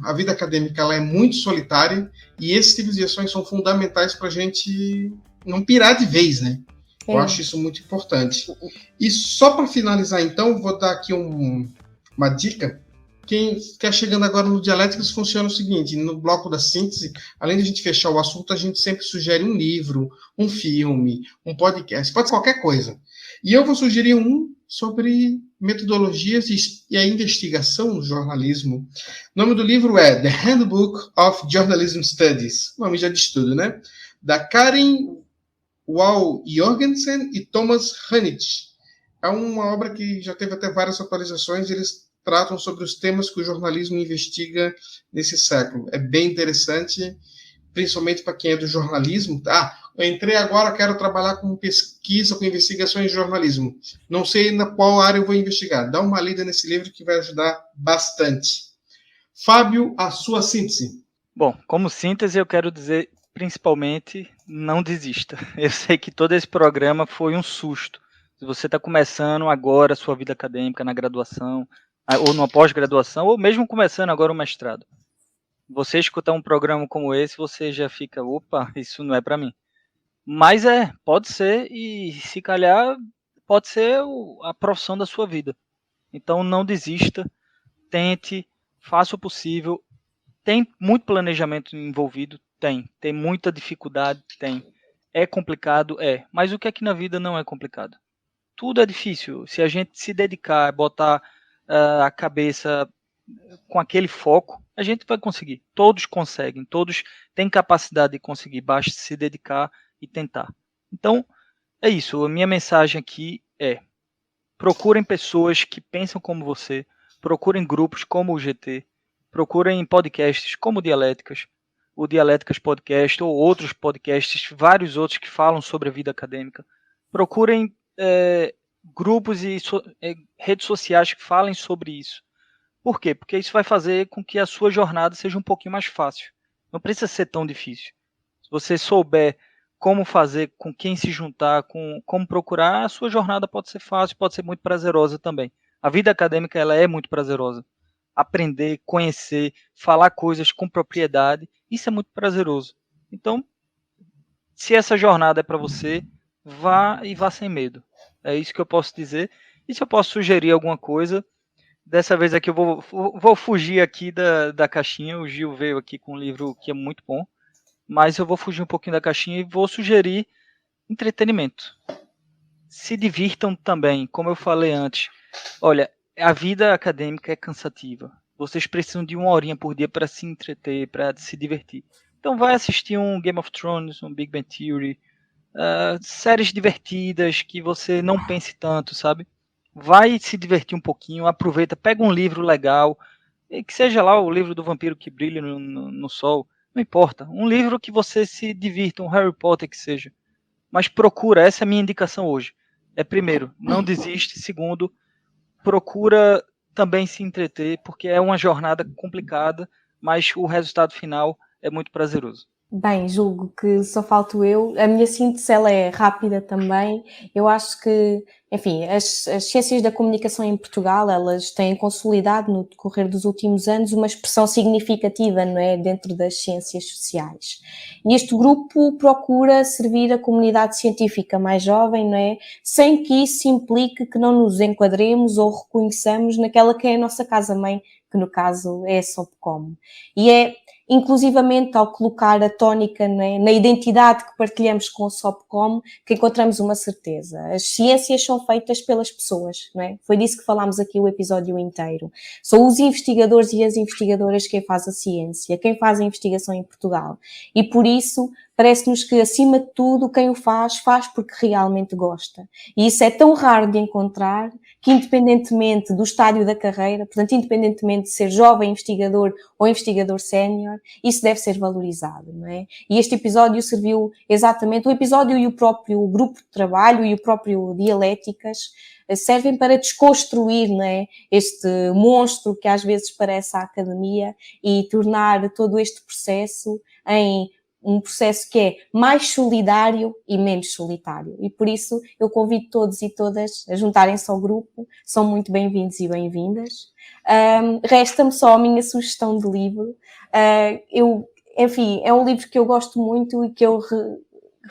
a vida acadêmica ela é muito solitária, e esses tipos de ações são fundamentais para a gente não pirar de vez, né? Eu acho isso muito importante. E só para finalizar, então, vou dar aqui uma dica. Quem está chegando agora no Dialéticas, funciona o seguinte: no bloco da síntese, além de a gente fechar o assunto, a gente sempre sugere um livro, um filme, um podcast, pode ser qualquer coisa. E eu vou sugerir um sobre metodologias e a investigação no jornalismo. O nome do livro é The Handbook of Journalism Studies, nome já de estudo, né? Da Karin Wahl Jorgensen e Thomas Hannich. É uma obra que já teve até várias atualizações, eles tratam sobre os temas que o jornalismo investiga nesse século. É bem interessante, principalmente para quem é do jornalismo. Eu entrei agora, quero trabalhar com pesquisa, com investigações de jornalismo. Não sei na qual área eu vou investigar. Dá uma lida nesse livro que vai ajudar bastante. Fábio, a sua síntese. Bom, como síntese eu quero dizer, principalmente, não desista. Eu sei que todo esse programa foi um susto. Se você está começando agora a sua vida acadêmica na graduação, ou numa pós-graduação, ou mesmo começando agora o mestrado, você escutar um programa como esse, você já fica, opa, isso não é para mim. Mas pode ser, e se calhar pode ser a profissão da sua vida. Então não desista, tente, faça o possível. Tem muito planejamento envolvido? Tem muita dificuldade? Tem. É complicado? Mas o que aqui na vida não é complicado? Tudo é difícil. Se a gente se dedicar, botar a cabeça com aquele foco, a gente vai conseguir. Todos conseguem, todos têm capacidade de conseguir, basta se dedicar e tentar. Então, é isso. A minha mensagem aqui é: procurem pessoas que pensam como você, procurem grupos como o GT, procurem podcasts como o Dialéticas Podcast, ou outros podcasts, vários outros que falam sobre a vida acadêmica. procurem grupos e redes sociais que falem sobre isso. Por quê? Porque isso vai fazer com que a sua jornada seja um pouquinho mais fácil. Não precisa ser tão difícil. Se você souber como fazer, com quem se juntar, como procurar, a sua jornada pode ser fácil, pode ser muito prazerosa também. A vida acadêmica ela é muito prazerosa. Aprender, conhecer, falar coisas com propriedade, isso é muito prazeroso. Então, se essa jornada é para você, vá sem medo. É isso que eu posso dizer. E se eu posso sugerir alguma coisa, dessa vez aqui eu vou fugir aqui da caixinha. O Gil veio aqui com um livro que é muito bom, mas eu vou fugir um pouquinho da caixinha e vou sugerir entretenimento. Se divirtam também, como eu falei antes. Olha, a vida acadêmica é cansativa. Vocês precisam de 1 horinha por dia para se entreter, para se divertir. Então vai assistir um Game of Thrones, um Big Bang Theory, séries divertidas que você não pense tanto, sabe? Vai se divertir um pouquinho, aproveita, pega um livro legal, que seja lá o livro do vampiro que brilha no sol, não importa. Um livro que você se divirta, um Harry Potter que seja. Mas procura, essa é a minha indicação hoje. Primeiro, não desiste. Segundo, procura também se entreter, porque é uma jornada complicada, mas o resultado final é muito prazeroso. Bem, julgo que só falto eu. A minha síntese ela é rápida também. Eu acho que, enfim, as ciências da comunicação em Portugal, elas têm consolidado no decorrer dos últimos anos uma expressão significativa, não é, dentro das ciências sociais. E este grupo procura servir a comunidade científica mais jovem, não é, sem que isso implique que não nos enquadremos ou reconheçamos naquela que é a nossa casa-mãe, que no caso é a SOPCOM. E é inclusivamente ao colocar a tónica, né, na identidade que partilhamos com o SOPCOM, que encontramos uma certeza. As ciências são feitas pelas pessoas, não é? Foi disso que falámos aqui o episódio inteiro. São os investigadores e as investigadoras quem faz a ciência, quem faz a investigação em Portugal. E por isso, parece-nos que, acima de tudo, quem o faz porque realmente gosta. E isso é tão raro de encontrar que, independentemente do estádio da carreira, portanto, independentemente de ser jovem investigador ou investigador sénior, isso deve ser valorizado, não é? E este episódio serviu exatamente, o episódio e o próprio grupo de trabalho e o próprio Dialéticas servem para desconstruir, não é, este monstro que às vezes parece a academia e tornar todo este processo em um processo que é mais solidário e menos solitário. E por isso eu convido todos e todas a juntarem-se ao grupo. São muito bem-vindos e bem-vindas. Resta-me só a minha sugestão de livro. Enfim, é um livro que eu gosto muito e que eu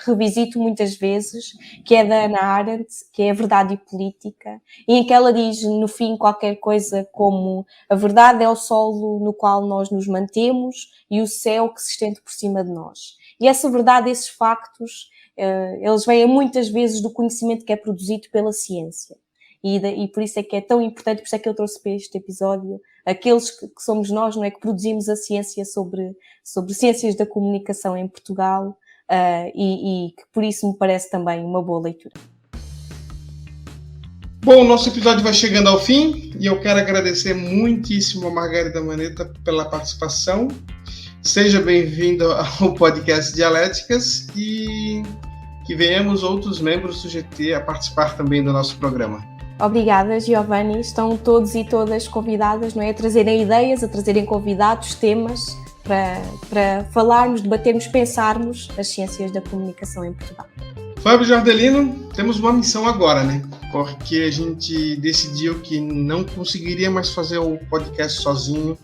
revisito muitas vezes, que é da Hannah Arendt, que é A Verdade e Política, e em que ela diz, no fim, qualquer coisa como a verdade é o solo no qual nós nos mantemos e o céu que se estende por cima de nós. E essa verdade, esses factos, eles vêm muitas vezes do conhecimento que é produzido pela ciência. E por isso é que é tão importante, por isso é que eu trouxe para este episódio aqueles que somos nós, não é, que produzimos a ciência sobre ciências da comunicação em Portugal, e que por isso me parece também uma boa leitura. Bom, o nosso episódio vai chegando ao fim e eu quero agradecer muitíssimo a Margarida Manetta pela participação. Seja bem-vindo ao podcast Dialéticas e que venhamos outros membros do GT a participar também do nosso programa. Obrigada, Giovanni. Estão todos e todas convidadas, não é, a trazerem ideias, a trazerem convidados, temas, para falarmos, debatermos, pensarmos as ciências da comunicação em Portugal. Fábio Jardelino, temos uma missão agora, né? Porque a gente decidiu que não conseguiria mais fazer o podcast sozinho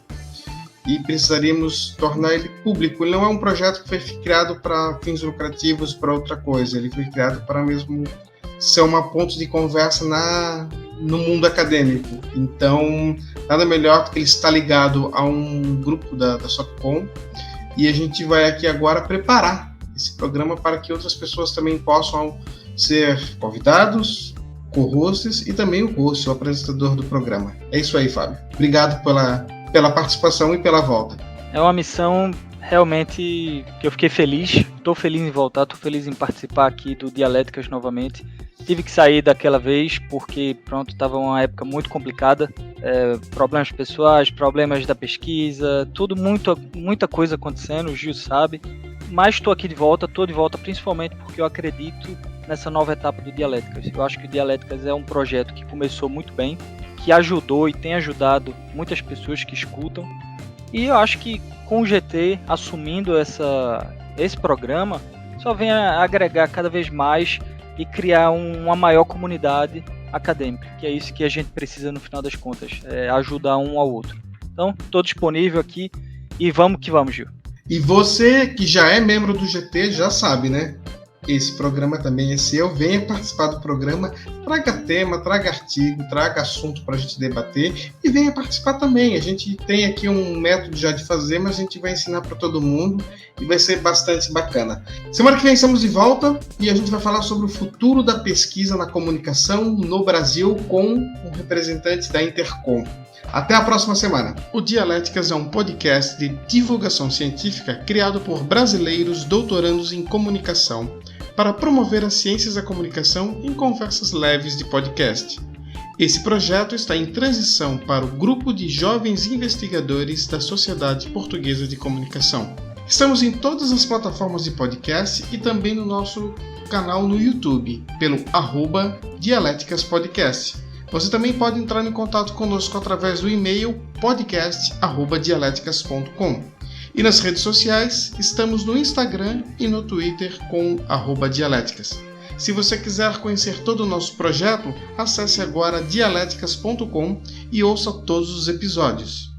e precisaríamos tornar ele público. Ele não é um projeto que foi criado para fins lucrativos, para outra coisa. Ele foi criado para mesmo ser uma ponte de conversa no mundo acadêmico. Então, nada melhor do que ele estar ligado a um grupo da SOPCOM, e a gente vai aqui agora preparar esse programa para que outras pessoas também possam ser convidados, co-hosts e também o host, o apresentador do programa. É isso aí, Fábio. Obrigado pela participação e pela volta. É uma missão realmente que eu fiquei feliz. Estou feliz em voltar, estou feliz em participar aqui do Dialéticas novamente. Tive que sair daquela vez porque, estava uma época muito complicada, problemas pessoais, problemas da pesquisa, tudo, muita coisa acontecendo, o Gil sabe, mas estou de volta principalmente porque eu acredito nessa nova etapa do Dialéticas. Eu acho que o Dialéticas é um projeto que começou muito bem, que ajudou e tem ajudado muitas pessoas que escutam. E eu acho que com o GT assumindo esse programa, só vem a agregar cada vez mais e criar uma maior comunidade acadêmica, que é isso que a gente precisa no final das contas, ajudar um ao outro. Então, estou disponível aqui e vamos que vamos, Gil. E você que já é membro do GT já sabe, né? Esse programa também é seu, venha participar do programa, traga tema, traga artigo, traga assunto para a gente debater e venha participar também. A gente tem aqui um método já de fazer, mas a gente vai ensinar para todo mundo e vai ser bastante bacana. Semana que vem estamos de volta e a gente vai falar sobre o futuro da pesquisa na comunicação no Brasil com um representante da Intercom. Até a próxima semana. O Dialéticas é um podcast de divulgação científica criado por brasileiros doutorandos em comunicação para promover as ciências da comunicação em conversas leves de podcast. Esse projeto está em transição para o Grupo de Jovens Investigadores da Sociedade Portuguesa de Comunicação. Estamos em todas as plataformas de podcast e também no nosso canal no YouTube, pelo @dialéticaspodcast. Você também pode entrar em contato conosco através do e-mail podcast@dialéticas.com. E nas redes sociais, estamos no Instagram e no Twitter com @dialéticas. Se você quiser conhecer todo o nosso projeto, acesse agora dialéticas.com e ouça todos os episódios.